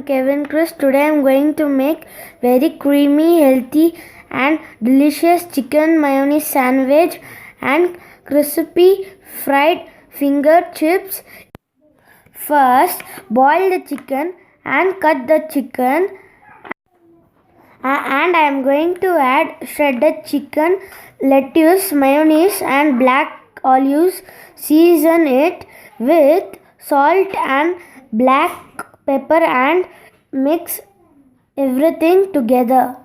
I'm Kevin Chris. Today I'm going to make very creamy, healthy and delicious chicken mayonnaise sandwich and crispy fried finger chips. First, boil the chicken and cut the chicken. And I am going to add shredded chicken, lettuce, mayonnaise and black olives. Season it with salt and black pepper and mix everything together.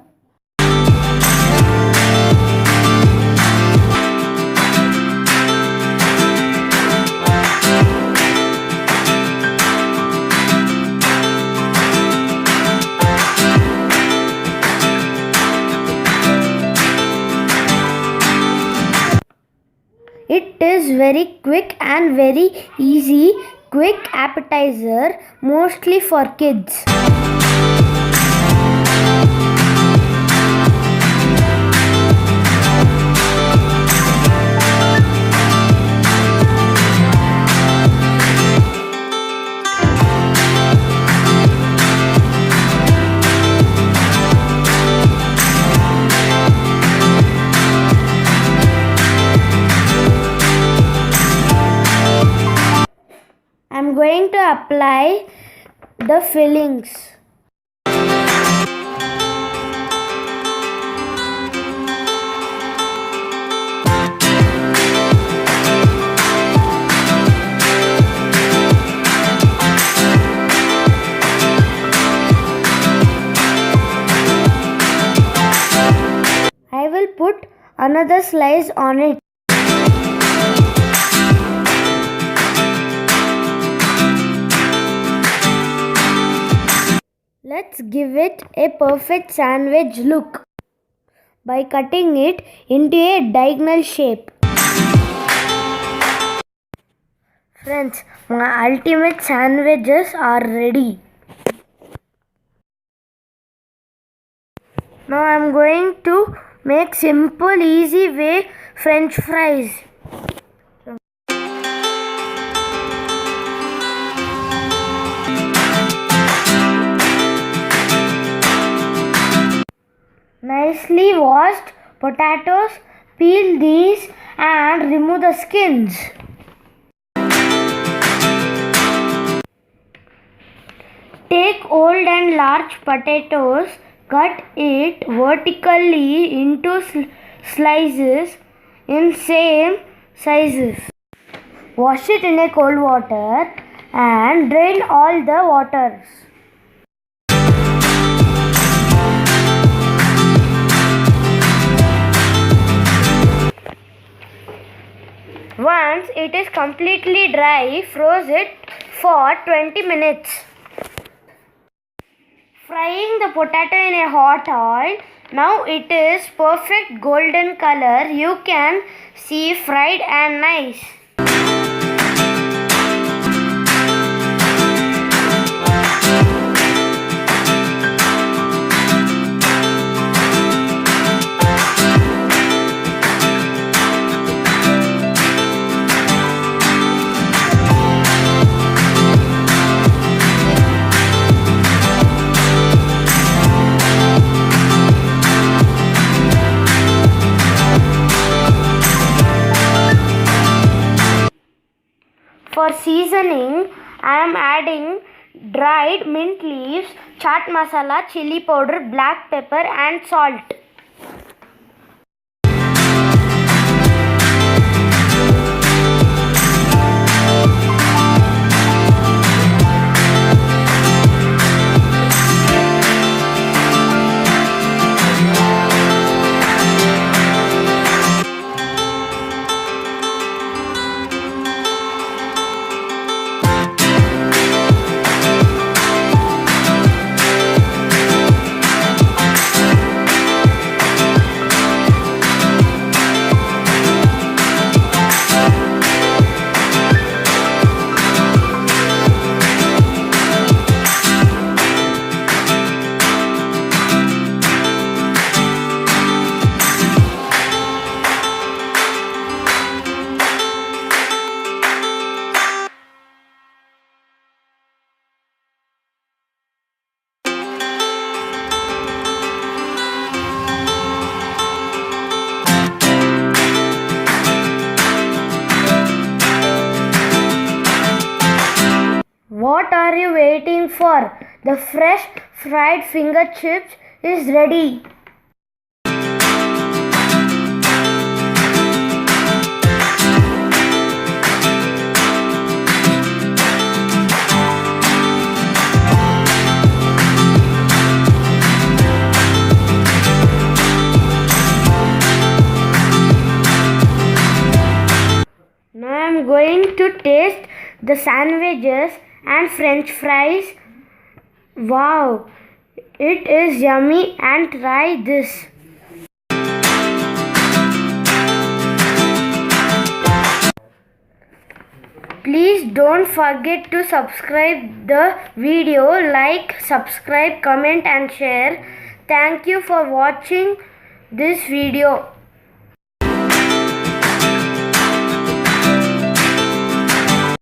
It is very quick and very easy, quick appetizer, mostly for kids. I'm going to apply the fillings. I will put another slice on it. Let's give it a perfect sandwich look by cutting it into a diagonal shape. Friends, my ultimate sandwiches are ready. Now I am going to make simple, easy way French fries. Nicely washed potatoes, peel these and remove the skins. Take old and large potatoes, cut it vertically into slices in same sizes. Wash it in a cold water and drain all the waters. Once it is completely dry, froze it for 20 minutes. Frying the potato in a hot oil. Now it is perfect golden color. You can see fried and nice. For seasoning, I am adding dried mint leaves, chaat masala, chili powder, black pepper and salt. What are you waiting for? The fresh fried finger chips is ready. Now I am going to taste the sandwiches and french fries. Wow, it is yummy, and try this. Please don't forget to subscribe the video, like, subscribe, comment and share. Thank you for watching this video.